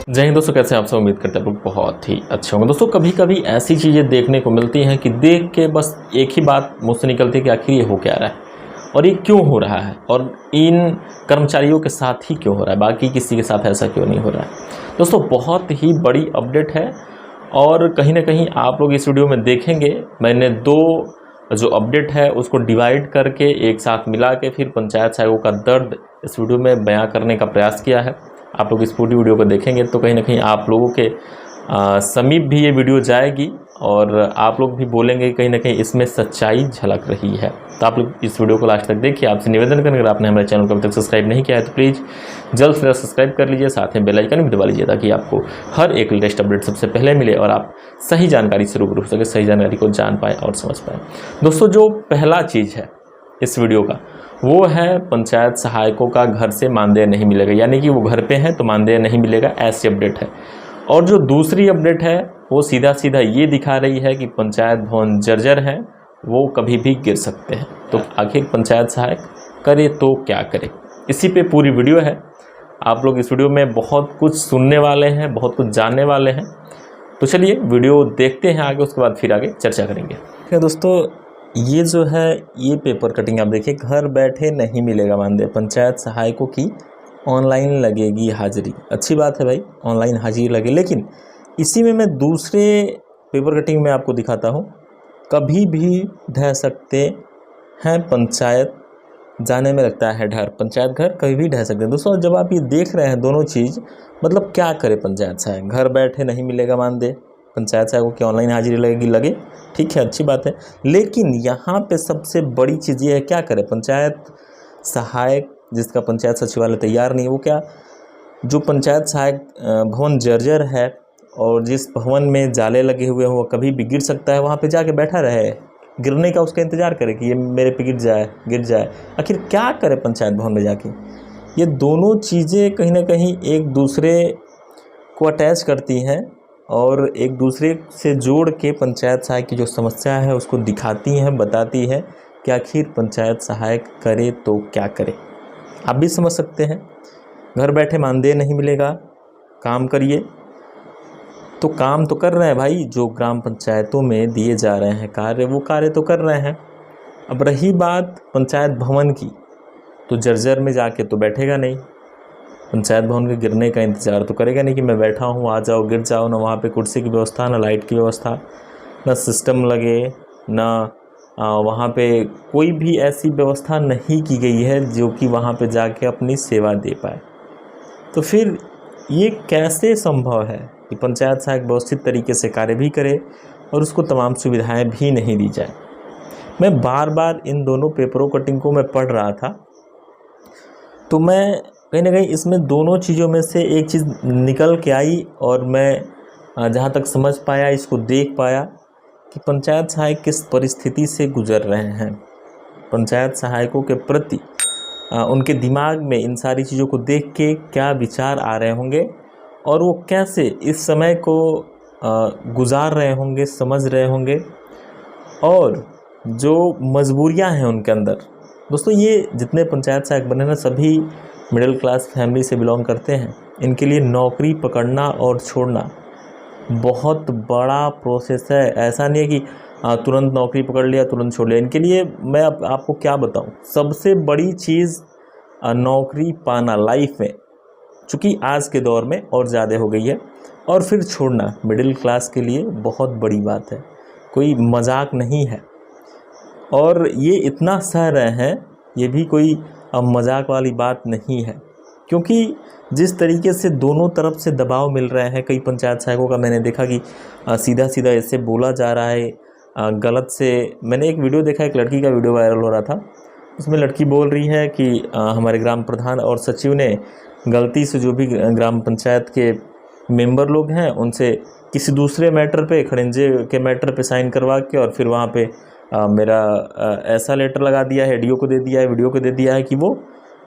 जय हिंद दोस्तों, कैसे हैं आप सब। उम्मीद करते हैं आप लोग बहुत ही अच्छे होंगे। दोस्तों कभी कभी ऐसी चीज़ें देखने को मिलती हैं कि देख के बस एक ही बात मुंह से निकलती है कि आखिर ये हो क्या रहा है और ये क्यों हो रहा है और इन कर्मचारियों के साथ ही क्यों हो रहा है, बाकी किसी के साथ ऐसा क्यों नहीं हो रहा है। दोस्तों बहुत ही बड़ी अपडेट है और कहीं ना कहीं आप लोग इस वीडियो में देखेंगे। मैंने दो जो अपडेट है उसको डिवाइड करके एक साथ मिला के फिर पंचायत सहायकों का दर्द इस वीडियो में बयां करने का प्रयास किया है। आप लोग इस पूरी वीडियो को देखेंगे तो कहीं ना कहीं आप लोगों के समीप भी ये वीडियो जाएगी और आप लोग भी बोलेंगे कहीं ना कहीं इसमें सच्चाई झलक रही है। तो आप लोग इस वीडियो को लास्ट तक देखिए। आपसे निवेदन करेंगे, अगर आपने हमारे चैनल को अभी तक सब्सक्राइब नहीं किया है तो प्लीज़ जल्द से जल्द सब्सक्राइब कर लीजिए, साथ में बेल आइकन भी दबा लीजिए ताकि आपको हर एक लेटेस्ट अपडेट सबसे पहले मिले और आप सही जानकारी से रूबरू हो सके, सही जानकारी को जान पाएँ और समझ पाएँ। दोस्तों जो पहला चीज़ है इस वीडियो का वो है पंचायत सहायकों का घर से मानदेय नहीं मिलेगा, यानी कि वो घर पे हैं तो मानदेय नहीं मिलेगा, ऐसी अपडेट है। और जो दूसरी अपडेट है वो सीधा सीधा ये दिखा रही है कि पंचायत भवन जर्जर हैं, वो कभी भी गिर सकते हैं। तो आखिर पंचायत सहायक करे तो क्या करे, इसी पे पूरी वीडियो है। आप लोग इस वीडियो में बहुत कुछ सुनने वाले हैं, बहुत कुछ जानने वाले हैं। तो चलिए वीडियो देखते हैं आगे, उसके बाद फिर आगे चर्चा करेंगे। ठीक है दोस्तों, ये जो है ये पेपर कटिंग आप देखिए, घर बैठे नहीं मिलेगा मानदेय, पंचायत सहायकों की ऑनलाइन लगेगी हाजिरी। अच्छी बात है भाई, ऑनलाइन हाजिरी लगे, लेकिन इसी में मैं दूसरे पेपर कटिंग में आपको दिखाता हूँ। कभी भी ढह सकते हैं पंचायत, जाने में लगता है डर, पंचायत घर कभी भी ढह सकते हैं। दोस्तों जब आप ये देख रहे हैं दोनों चीज़, मतलब क्या करे पंचायत सहायक, घर बैठे नहीं मिलेगा मानदेय, पंचायत सहायकों की ऑनलाइन हाजिरी लगेगी, लगे ठीक है, अच्छी बात है। लेकिन यहाँ पे सबसे बड़ी चीज़ ये है, क्या करे पंचायत सहायक जिसका पंचायत सचिवालय तैयार नहीं है, वो क्या, जो पंचायत सहायक भवन जर्जर है और जिस भवन में जाले लगे हुए हैं वो कभी भी गिर सकता है, वहाँ पे जाके बैठा रहे, गिरने का उसका इंतज़ार करे कि ये मेरे पे गिर जाए। आखिर क्या करे पंचायत भवन में जाके। ये दोनों चीज़ें कहीं ना कहीं एक दूसरे को अटैच करती हैं और एक दूसरे से जोड़ के पंचायत सहायक की जो समस्या है उसको दिखाती हैं, बताती है कि आखिर पंचायत सहायक करे तो क्या करे। आप भी समझ सकते हैं, घर बैठे मानदेय नहीं मिलेगा, काम करिए। तो काम तो कर रहे हैं भाई, जो ग्राम पंचायतों में दिए जा रहे हैं कार्य, वो कार्य तो कर रहे हैं। अब रही बात पंचायत भवन की, तो जर्जर में जाके तो बैठेगा नहीं, पंचायत भवन के गिरने का इंतज़ार तो करेगा नहीं कि मैं बैठा हूँ आ जाओ गिर जाओ। ना वहाँ पे कुर्सी की व्यवस्था, ना लाइट की व्यवस्था, ना सिस्टम लगे, ना वहाँ पे कोई भी ऐसी व्यवस्था नहीं की गई है जो कि वहाँ पे जाके अपनी सेवा दे पाए। तो फिर ये कैसे संभव है कि पंचायत सहायक व्यवस्थित तरीके से कार्य भी करे और उसको तमाम सुविधाएं भी नहीं दी जाए। मैं बार बार इन दोनों पेपरों कटिंग को मैं पढ़ रहा था, तो मैं कहीं ना कहीं इसमें दोनों चीज़ों में से एक चीज़ निकल के आई और मैं जहाँ तक समझ पाया, इसको देख पाया कि पंचायत सहायक किस परिस्थिति से गुजर रहे हैं। पंचायत सहायकों के प्रति उनके दिमाग में इन सारी चीज़ों को देख के क्या विचार आ रहे होंगे और वो कैसे इस समय को गुजार रहे होंगे, समझ रहे होंगे, और जो मजबूरियां हैं उनके अंदर। दोस्तों ये जितने पंचायत सहायक बने ना, सभी मिडिल क्लास फैमिली से बिलोंग करते हैं। इनके लिए नौकरी पकड़ना और छोड़ना बहुत बड़ा प्रोसेस है। ऐसा नहीं है कि तुरंत नौकरी पकड़ लिया तुरंत छोड़ लिया। इनके लिए मैं आपको क्या बताऊं, सबसे बड़ी चीज़ नौकरी पाना लाइफ में, चूँकि आज के दौर में और ज़्यादा हो गई है, और फिर छोड़ना मिडिल क्लास के लिए बहुत बड़ी बात है, कोई मजाक नहीं है। और ये इतना सह रहे हैं, ये भी कोई मजाक वाली बात नहीं है, क्योंकि जिस तरीके से दोनों तरफ से दबाव मिल रहे हैं। कई पंचायत सहायकों का मैंने देखा कि सीधा सीधा ऐसे बोला जा रहा है, गलत से। मैंने एक वीडियो देखा, एक लड़की का वीडियो वायरल हो रहा था, उसमें लड़की बोल रही है कि हमारे ग्राम प्रधान और सचिव ने गलती से जो भी ग्राम पंचायत के मेंबर लोग हैं उनसे किसी दूसरे मैटर पे, खड़ंजे के मैटर पे साइन करवा के और फिर वहाँ पे मेरा ऐसा लेटर लगा दिया है, वीडियो को दे दिया है कि वो,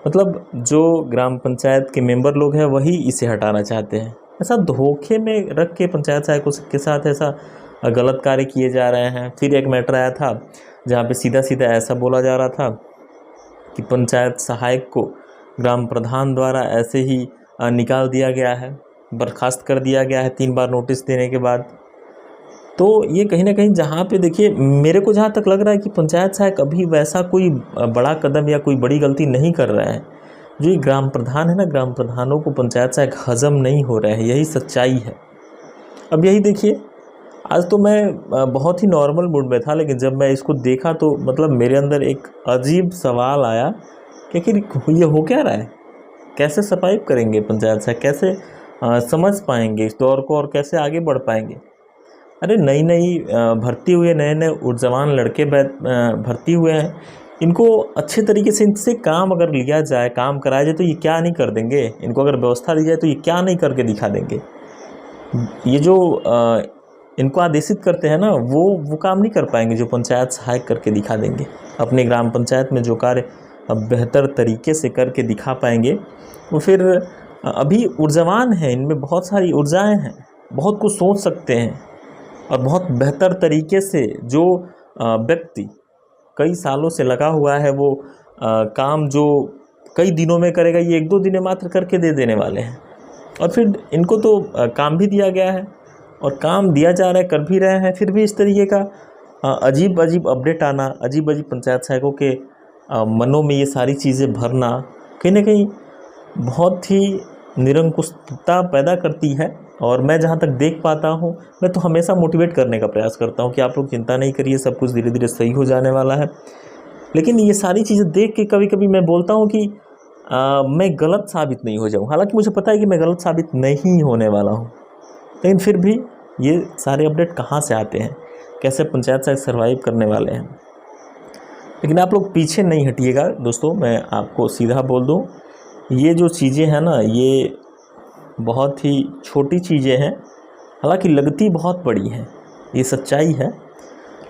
मतलब जो ग्राम पंचायत के मेंबर लोग हैं वही इसे हटाना चाहते हैं। ऐसा धोखे में रख के पंचायत सहायकों के साथ ऐसा गलत कार्य किए जा रहे हैं। फिर एक मैटर आया था जहाँ पे सीधा सीधा ऐसा बोला जा रहा था कि पंचायत सहायक को ग्राम प्रधान द्वारा ऐसे ही निकाल दिया गया है, बर्खास्त कर दिया गया है 3 बार नोटिस देने के बाद। तो ये कहीं ना कहीं जहाँ पे देखिए, मेरे को जहाँ तक लग रहा है कि पंचायत सहायक अभी वैसा कोई बड़ा कदम या कोई बड़ी गलती नहीं कर रहा है। जो ये ग्राम प्रधान है ना, ग्राम प्रधानों को पंचायत सहायक हजम नहीं हो रहा है, यही सच्चाई है। अब यही देखिए, आज तो मैं बहुत ही नॉर्मल मूड में था, लेकिन जब मैं इसको देखा तो मतलब मेरे अंदर एक अजीब सवाल आया कि आखिर ये हो क्या रहा है, कैसे सर्वाइव करेंगे पंचायत सहायक, कैसे समझ पाएंगे इस दौर को और कैसे आगे बढ़ पाएंगे। अरे नई नई भर्ती हुए नए नए ऊर्जावान लड़के भर्ती हुए हैं, इनको अच्छे तरीके से इनसे काम अगर लिया जाए, काम कराया जाए तो ये क्या नहीं कर देंगे। इनको अगर व्यवस्था दी जाए तो ये क्या नहीं करके दिखा देंगे। ये जो इनको आदेशित करते हैं ना, वो काम नहीं कर पाएंगे जो पंचायत सहायक करके दिखा देंगे। अपने ग्राम पंचायत में जो कार्य बेहतर तरीके से करके दिखा पाएंगे, वो फिर अभी ऊर्जावान हैं, इनमें बहुत सारी ऊर्जाएँ हैं, बहुत कुछ सोच सकते हैं और बहुत बेहतर तरीके से जो व्यक्ति कई सालों से लगा हुआ है वो काम जो कई दिनों में करेगा, ये 1-2 दिन में मात्र करके दे देने वाले हैं। और फिर इनको तो काम भी दिया गया है और काम दिया जा रहा है, कर भी रहे हैं, फिर भी इस तरीके का अजीब अजीब अपडेट आना, अजीब अजीब पंचायत सहायकों के मनों में ये सारी चीज़ें भरना कहीं ना कहीं बहुत ही निरंकुशता पैदा करती है। और मैं जहाँ तक देख पाता हूँ, मैं तो हमेशा मोटिवेट करने का प्रयास करता हूँ कि आप लोग चिंता नहीं करिए, सब कुछ धीरे धीरे सही हो जाने वाला है। लेकिन ये सारी चीज़ें देख के कभी कभी मैं बोलता हूँ कि मैं गलत साबित नहीं हो जाऊँ। हालांकि मुझे पता है कि मैं गलत साबित नहीं होने वाला हूँ, लेकिन फिर भी ये सारे अपडेट कहाँ से आते हैं, कैसे पंचायत सहायक सर्वाइव करने वाले हैं। लेकिन आप लोग पीछे नहीं हटिएगा दोस्तों, मैं आपको सीधा बोल दूँ, ये जो चीज़ें हैं ना, ये बहुत ही छोटी चीज़ें हैं, हालांकि लगती बहुत बड़ी हैं, ये सच्चाई है।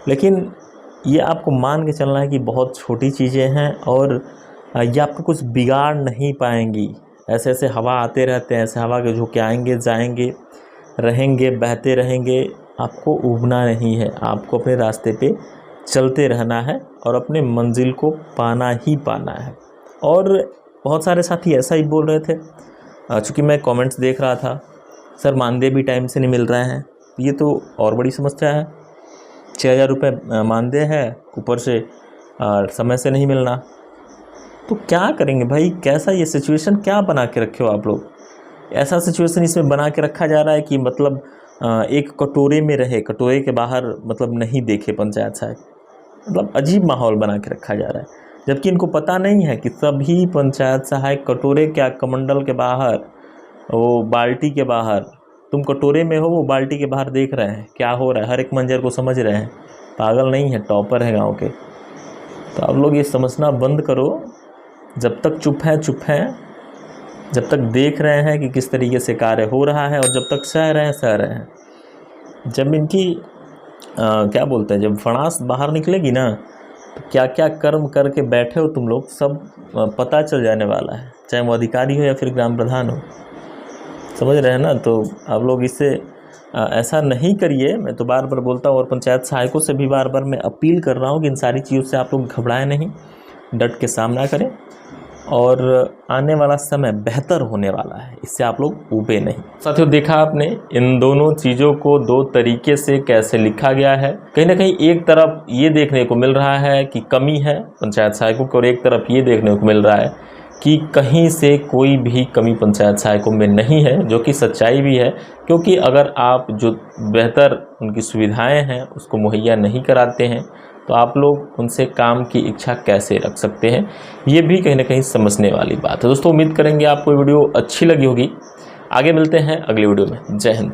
लेकिन ये आपको मान के चलना है कि बहुत छोटी चीज़ें हैं और ये आपको कुछ बिगाड़ नहीं पाएंगी। ऐसे ऐसे हवा आते रहते हैं, ऐसे हवा के झोंके आएंगे जाएंगे, रहेंगे बहते रहेंगे। आपको उबना नहीं है, आपको अपने रास्ते पे चलते रहना है और अपने मंजिल को पाना ही पाना है। और बहुत सारे साथी ऐसा ही बोल रहे थे, चूँकि मैं कमेंट्स देख रहा था, सर मानदेय भी टाइम से नहीं मिल रहे हैं। ये तो और बड़ी समस्या है, 6,000 रुपये मानदेय है, ऊपर से समय से नहीं मिलना। तो क्या करेंगे भाई, कैसा ये सिचुएशन क्या बना के रखे हो आप लोग। ऐसा सिचुएशन इसमें बना के रखा जा रहा है कि मतलब एक कटोरे में रहे, कटोरे के बाहर मतलब नहीं देखे पंचायत सहायक। मतलब अजीब माहौल बना के रखा जा रहा है, जबकि इनको पता नहीं है कि सभी पंचायत सहायक कटोरे क्या, कमंडल के बाहर, वो बाल्टी के बाहर, तुम कटोरे में हो, वो बाल्टी के बाहर देख रहे हैं क्या हो रहा है, हर एक मंजर को समझ रहे हैं। पागल नहीं है, टॉपर है गांव के। तो आप लोग ये समझना बंद करो, जब तक चुप हैं, जब तक देख रहे हैं कि किस तरीके से कार्य हो रहा है, और जब तक सह रहे हैं। जब इनकी क्या बोलते हैं, जब फणास बाहर निकलेगी ना, तो क्या क्या कर्म करके बैठे हो तुम लोग, सब पता चल जाने वाला है, चाहे वो अधिकारी हो या फिर ग्राम प्रधान हो। समझ रहे हैं ना। तो आप लोग इससे ऐसा नहीं करिए, मैं तो बार बार बोलता हूँ। और पंचायत सहायकों से भी बार बार मैं अपील कर रहा हूँ कि इन सारी चीज़ों से आप लोग घबराएं नहीं, डट के सामना करें, और आने वाला समय बेहतर होने वाला है, इससे आप लोग ऊबे नहीं। साथियों, देखा आपने इन दोनों चीज़ों को 2 तरीके से कैसे लिखा गया है। कहीं ना कहीं एक तरफ ये देखने को मिल रहा है कि कमी है पंचायत सहायकों की, और एक तरफ ये देखने को मिल रहा है कि कहीं से कोई भी कमी पंचायत सहायकों में नहीं है, जो कि सच्चाई भी है। क्योंकि अगर आप जो बेहतर उनकी सुविधाएं हैं उसको मुहैया नहीं कराते हैं, तो आप लोग उनसे काम की इच्छा कैसे रख सकते हैं, ये भी कहीं ना कहीं समझने वाली बात है। दोस्तों, उम्मीद करेंगे आपको वीडियो अच्छी लगी होगी। आगे मिलते हैं अगली वीडियो में। जय हिंद।